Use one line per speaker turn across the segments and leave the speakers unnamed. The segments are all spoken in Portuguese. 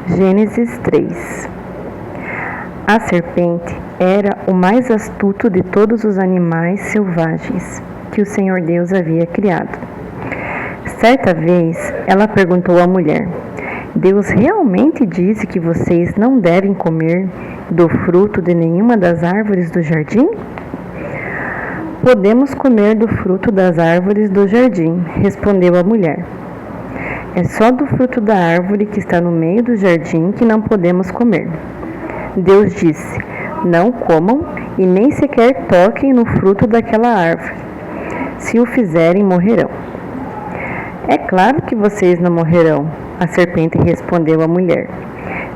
Gênesis 3. A serpente era o mais astuto de todos os animais selvagens que o Senhor Deus havia criado. Certa vez, ela perguntou à mulher: Deus realmente disse que vocês não devem comer do fruto de nenhuma das árvores do jardim? Podemos comer do fruto das árvores do jardim, respondeu a mulher. É só do fruto da árvore que está no meio do jardim que não podemos comer. Deus disse: não comam e nem sequer toquem no fruto daquela árvore. Se o fizerem, morrerão. É claro que vocês não morrerão, a serpente respondeu à mulher.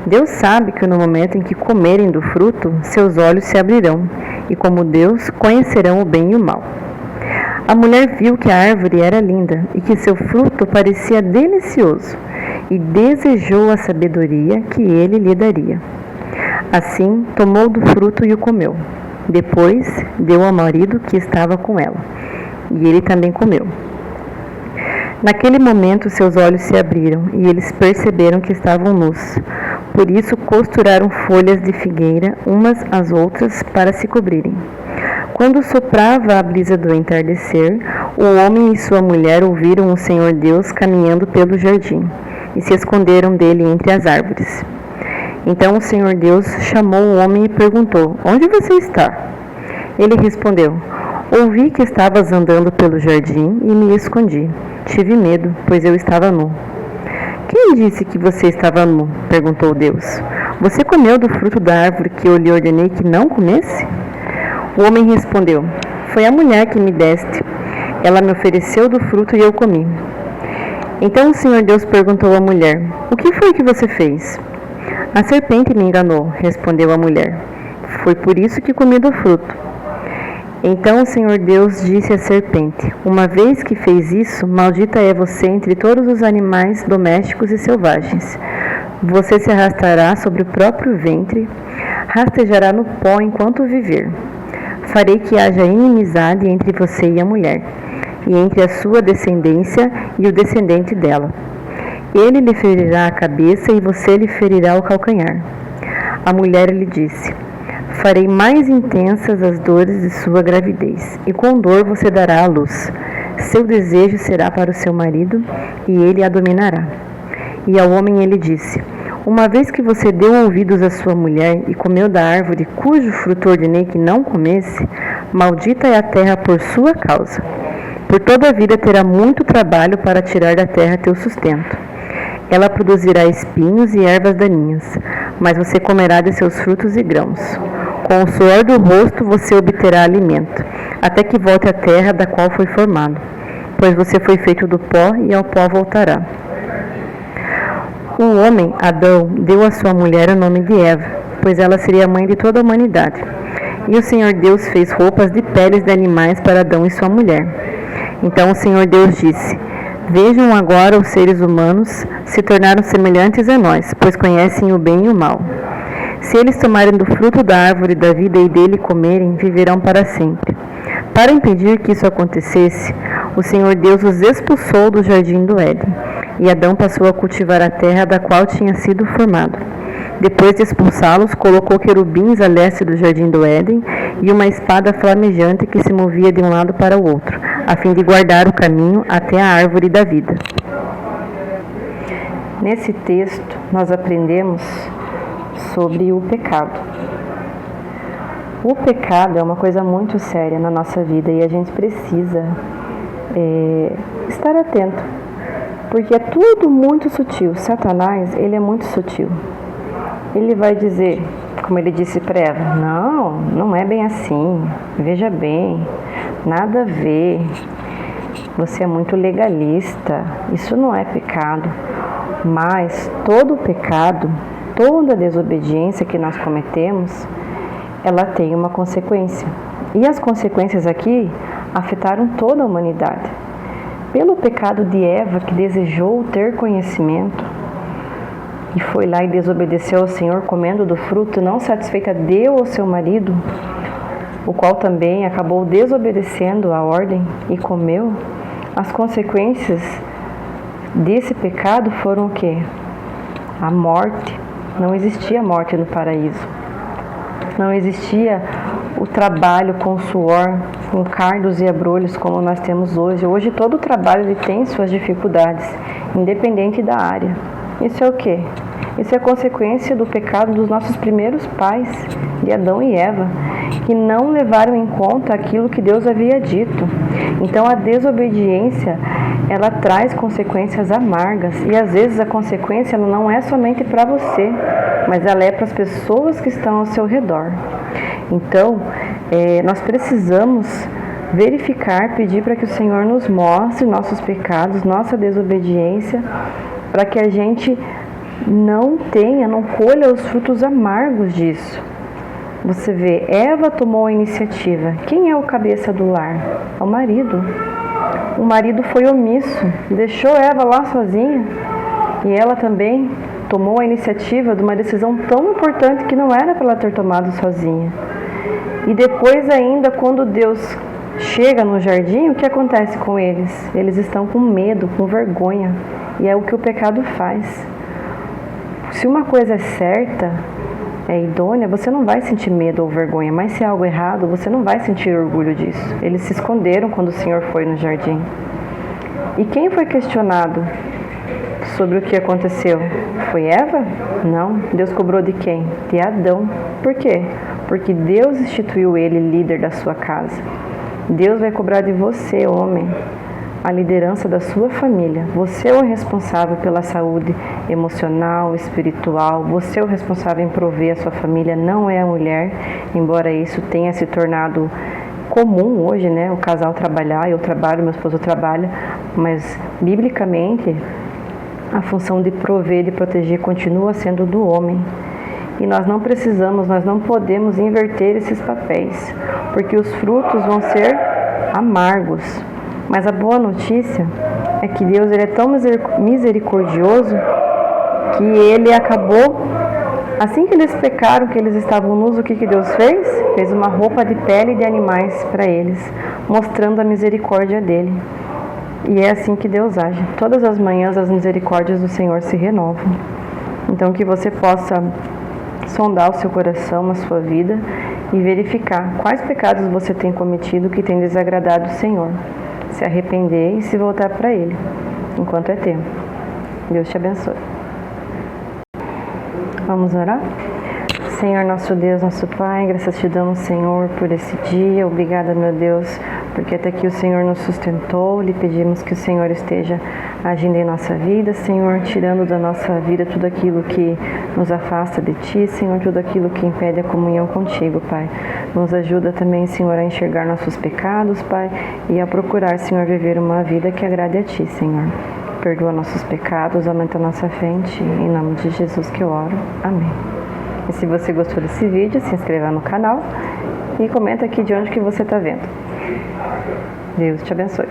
Deus sabe que no momento em que comerem do fruto, seus olhos se abrirão, e como Deus, conhecerão o bem e o mal. A mulher viu que a árvore era linda e que seu fruto parecia delicioso, e desejou a sabedoria que ele lhe daria. Assim, tomou do fruto e o comeu. Depois, deu ao marido que estava com ela, e ele também comeu. Naquele momento, seus olhos se abriram, e eles perceberam que estavam nus. Por isso, costuraram folhas de figueira umas às outras para se cobrirem. Quando soprava a brisa do entardecer, o homem e sua mulher ouviram o Senhor Deus caminhando pelo jardim, e se esconderam dele entre as árvores. Então o Senhor Deus chamou o homem e perguntou: onde você está? Ele respondeu: ouvi que estavas andando pelo jardim e me escondi. Tive medo, pois eu estava nu. Quem disse que você estava nu? Perguntou Deus. Você comeu do fruto da árvore que eu lhe ordenei que não comesse? O homem respondeu: foi a mulher que me deste. Ela me ofereceu do fruto e eu comi. Então o Senhor Deus perguntou à mulher: o que foi que você fez? A serpente me enganou, respondeu a mulher. Foi por isso que comi do fruto. Então o Senhor Deus disse à serpente: uma vez que fez isso, maldita é você entre todos os animais domésticos e selvagens. Você se arrastará sobre o próprio ventre, rastejará no pó enquanto viver. Farei que haja inimizade entre você e a mulher, e entre a sua descendência e o descendente dela. Ele lhe ferirá a cabeça e você lhe ferirá o calcanhar. A mulher lhe disse: farei mais intensas as dores de sua gravidez, e com dor você dará à luz. Seu desejo será para o seu marido, e ele a dominará. E ao homem ele disse: uma vez que você deu ouvidos à sua mulher e comeu da árvore cujo fruto ordenei que não comesse, maldita é a terra por sua causa. Por toda a vida terá muito trabalho para tirar da terra teu sustento. Ela produzirá espinhos e ervas daninhas, mas você comerá de seus frutos e grãos. Com o suor do rosto você obterá alimento, até que volte à terra da qual foi formado, pois você foi feito do pó e ao pó voltará. O homem, Adão, deu à sua mulher o nome de Eva, pois ela seria a mãe de toda a humanidade. E o Senhor Deus fez roupas de peles de animais para Adão e sua mulher. Então o Senhor Deus disse: vejam agora os seres humanos se tornaram semelhantes a nós, pois conhecem o bem e o mal. Se eles tomarem do fruto da árvore da vida e dele comerem, viverão para sempre. Para impedir que isso acontecesse, o Senhor Deus os expulsou do jardim do Éden, e Adão passou a cultivar a terra da qual tinha sido formado. Depois de expulsá-los, colocou querubins a leste do jardim do Éden e uma espada flamejante que se movia de um lado para o outro, a fim de guardar o caminho até a árvore da vida. Nesse texto, nós aprendemos sobre o pecado. O pecado é uma coisa muito séria na nossa vida e a gente precisa estar atento, porque é tudo muito sutil. Satanás, ele é muito sutil. Ele vai dizer, como ele disse para Eva: não é bem assim, veja bem, nada a ver, você é muito legalista, isso não é pecado. Mas todo pecado, toda desobediência que nós cometemos, ela tem uma consequência. E as consequências aqui afetaram toda a humanidade. Pelo pecado de Eva, que desejou ter conhecimento, e foi lá e desobedeceu ao Senhor, comendo do fruto, não satisfeita, deu ao seu marido, o qual também acabou desobedecendo a ordem e comeu. As consequências desse pecado foram o quê? a morte. Não existia morte no paraíso. Não existia o trabalho com suor, com cardos e abrolhos como nós temos hoje. Hoje todo o trabalho ele tem suas dificuldades, independente da área. Isso é o quê? Isso é consequência do pecado dos nossos primeiros pais, de Adão e Eva, que não levaram em conta aquilo que Deus havia dito. Então a desobediência, ela traz consequências amargas, e às vezes a consequência ela não é somente para você, mas ela é para as pessoas que estão ao seu redor. Então, nós precisamos verificar, pedir para que o Senhor nos mostre nossos pecados, nossa desobediência, para que a gente não colha os frutos amargos disso. Você vê, Eva tomou a iniciativa. Quem é o cabeça do lar? É o marido. O marido foi omisso, deixou Eva lá sozinha, e ela também tomou a iniciativa de uma decisão tão importante que não era para ela ter tomado sozinha. E depois ainda, quando Deus chega no jardim, o que acontece com eles? Eles estão com medo, com vergonha, e é o que o pecado faz. Se uma coisa é certa, é idônea, você não vai sentir medo ou vergonha, mas se é algo errado, você não vai sentir orgulho disso. Eles se esconderam quando o Senhor foi no jardim. E quem foi questionado sobre o que aconteceu? Foi Eva? Não. Deus cobrou de quem? De Adão. Por quê? Porque Deus instituiu ele líder da sua casa. Deus vai cobrar de você, homem, a liderança da sua família. Você é o responsável pela saúde emocional, espiritual. Você é o responsável em prover a sua família, não é a mulher, embora isso tenha se tornado comum hoje, né? O casal trabalhar, eu trabalho, meu esposo trabalha, mas biblicamente a função de prover, de proteger continua sendo do homem. E nós não podemos inverter esses papéis, porque os frutos vão ser amargos. Mas a boa notícia é que Deus ele é tão misericordioso que ele acabou, assim que eles pecaram, que eles estavam nus, o que Deus fez? Fez uma roupa de pele de animais para eles, mostrando a misericórdia dele. E é assim que Deus age. Todas as manhãs as misericórdias do Senhor se renovam. Então que você possa sondar o seu coração, a sua vida e verificar quais pecados você tem cometido que tem desagradado o Senhor. Se arrepender e se voltar para Ele, enquanto é tempo. Deus te abençoe. Vamos orar? Senhor, nosso Deus, nosso Pai, graças te damos, Senhor, por esse dia. Obrigada, meu Deus, porque até aqui o Senhor nos sustentou. Lhe pedimos que o Senhor esteja agindo em nossa vida, Senhor, tirando da nossa vida tudo aquilo que nos afasta de Ti, Senhor, tudo aquilo que impede a comunhão contigo, Pai. Nos ajuda também, Senhor, a enxergar nossos pecados, Pai, e a procurar, Senhor, viver uma vida que agrade a Ti, Senhor. Perdoa nossos pecados, aumenta a nossa fé em Ti. Em nome de Jesus que eu oro. Amém. E se você gostou desse vídeo, se inscreva no canal e comenta aqui de onde que você está vendo. Deus te abençoe.